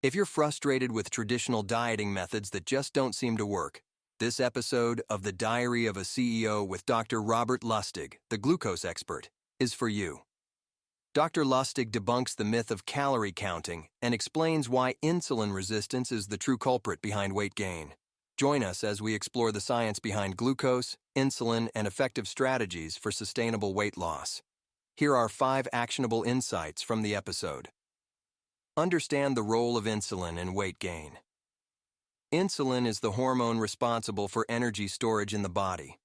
If you're frustrated with traditional dieting methods that just don't seem to work, this episode of The Diary of a CEO with Dr. Robert Lustig, the glucose expert, is for you. Dr. Lustig debunks the myth of calorie counting and explains why insulin resistance is the true culprit behind weight gain. Join us as we explore the science behind glucose, insulin, and effective strategies for sustainable weight loss. Here are 5 actionable insights from the episode. Understand the role of insulin in weight gain. Insulin is the hormone responsible for energy storage in the body.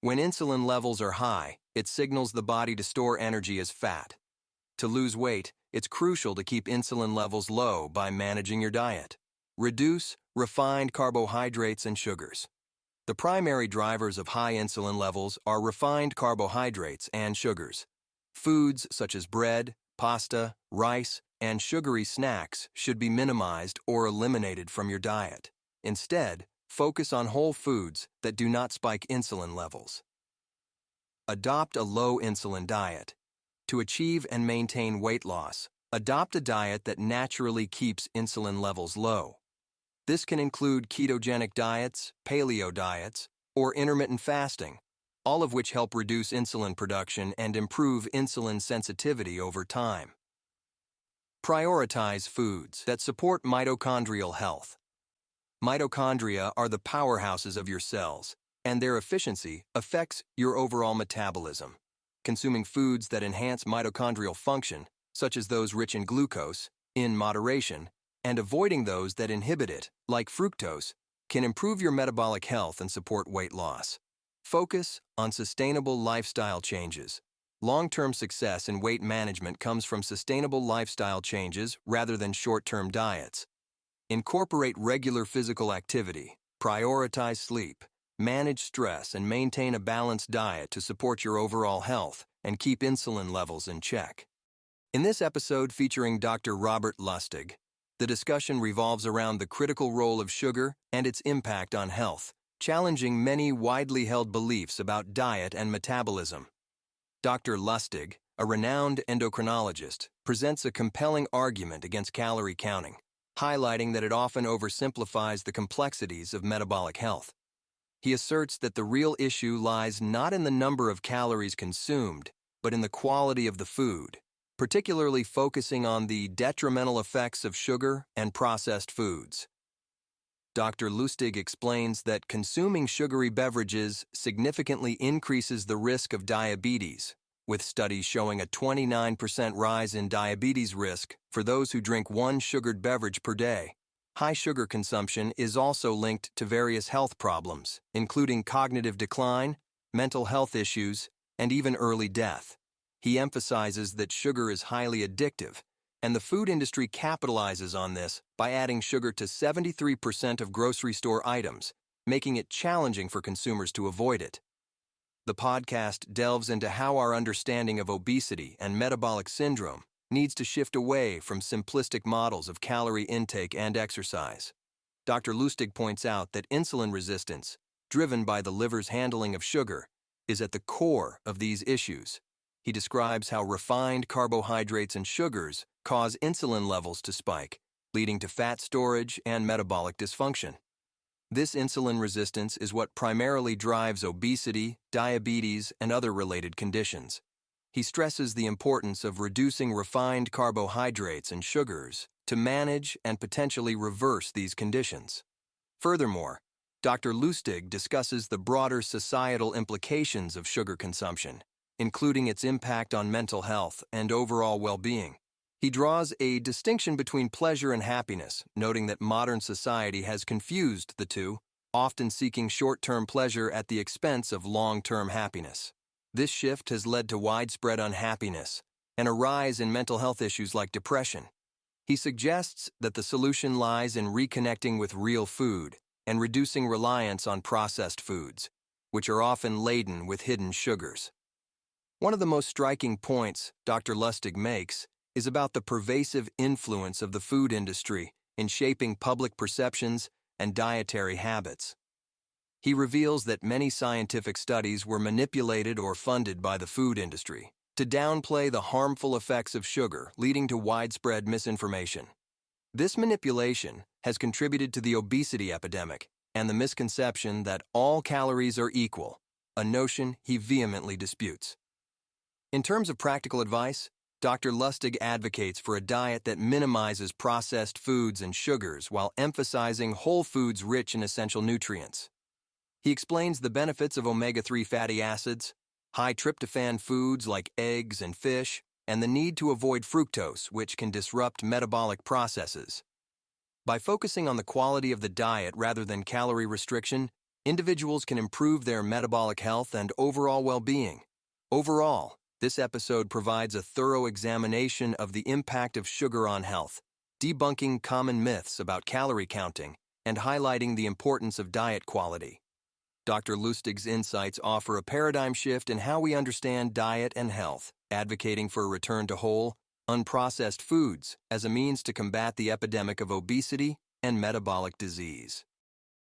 When insulin levels are high, it signals the body to store energy as fat. To lose weight, it's crucial to keep insulin levels low by managing your diet. Reduce refined carbohydrates and sugars. The primary drivers of high insulin levels are refined carbohydrates and sugars. Foods such as bread, pasta, rice, and sugary snacks should be minimized or eliminated from your diet. Instead, focus on whole foods that do not spike insulin levels. Adopt a low-insulin diet. To achieve and maintain weight loss, adopt a diet that naturally keeps insulin levels low. This can include ketogenic diets, paleo diets, or intermittent fasting, all of which help reduce insulin production and improve insulin sensitivity over time. Prioritize foods that support mitochondrial health. Mitochondria are the powerhouses of your cells, and their efficiency affects your overall metabolism. Consuming foods that enhance mitochondrial function, such as those rich in glucose, in moderation, and avoiding those that inhibit it, like fructose, can improve your metabolic health and support weight loss. Focus on sustainable lifestyle changes. Long-term success in weight management comes from sustainable lifestyle changes rather than short-term diets. Incorporate regular physical activity, prioritize sleep, manage stress, and maintain a balanced diet to support your overall health and keep insulin levels in check. In this episode featuring Dr. Robert Lustig, the discussion revolves around the critical role of sugar and its impact on health, challenging many widely held beliefs about diet and metabolism. Dr. Lustig, a renowned endocrinologist, presents a compelling argument against calorie counting, highlighting that it often oversimplifies the complexities of metabolic health. He asserts that the real issue lies not in the number of calories consumed, but in the quality of the food, particularly focusing on the detrimental effects of sugar and processed foods. Dr. Lustig explains that consuming sugary beverages significantly increases the risk of diabetes, with studies showing a 29% rise in diabetes risk for those who drink one sugared beverage per day. High sugar consumption is also linked to various health problems, including cognitive decline, mental health issues, and even early death. He emphasizes that sugar is highly addictive, and the food industry capitalizes on this by adding sugar to 73% of grocery store items, making it challenging for consumers to avoid it. The podcast delves into how our understanding of obesity and metabolic syndrome needs to shift away from simplistic models of calorie intake and exercise. Dr. Lustig points out that insulin resistance, driven by the liver's handling of sugar, is at the core of these issues. He describes how refined carbohydrates and sugars cause insulin levels to spike, leading to fat storage and metabolic dysfunction. This insulin resistance is what primarily drives obesity, diabetes, and other related conditions. He stresses the importance of reducing refined carbohydrates and sugars to manage and potentially reverse these conditions. Furthermore, Dr. Lustig discusses the broader societal implications of sugar consumption, including its impact on mental health and overall well-being. He draws a distinction between pleasure and happiness, noting that modern society has confused the two, often seeking short-term pleasure at the expense of long-term happiness. This shift has led to widespread unhappiness and a rise in mental health issues like depression. He suggests that the solution lies in reconnecting with real food and reducing reliance on processed foods, which are often laden with hidden sugars. One of the most striking points Dr. Lustig makes is about the pervasive influence of the food industry in shaping public perceptions and dietary habits. He reveals that many scientific studies were manipulated or funded by the food industry to downplay the harmful effects of sugar, leading to widespread misinformation. This manipulation has contributed to the obesity epidemic and the misconception that all calories are equal, a notion he vehemently disputes. In terms of practical advice, Dr. Lustig advocates for a diet that minimizes processed foods and sugars while emphasizing whole foods rich in essential nutrients. He explains the benefits of omega-3 fatty acids, high tryptophan foods like eggs and fish, and the need to avoid fructose, which can disrupt metabolic processes. By focusing on the quality of the diet rather than calorie restriction, individuals can improve their metabolic health and overall well-being. Overall, this episode provides a thorough examination of the impact of sugar on health, debunking common myths about calorie counting, and highlighting the importance of diet quality. Dr. Lustig's insights offer a paradigm shift in how we understand diet and health, advocating for a return to whole, unprocessed foods as a means to combat the epidemic of obesity and metabolic disease.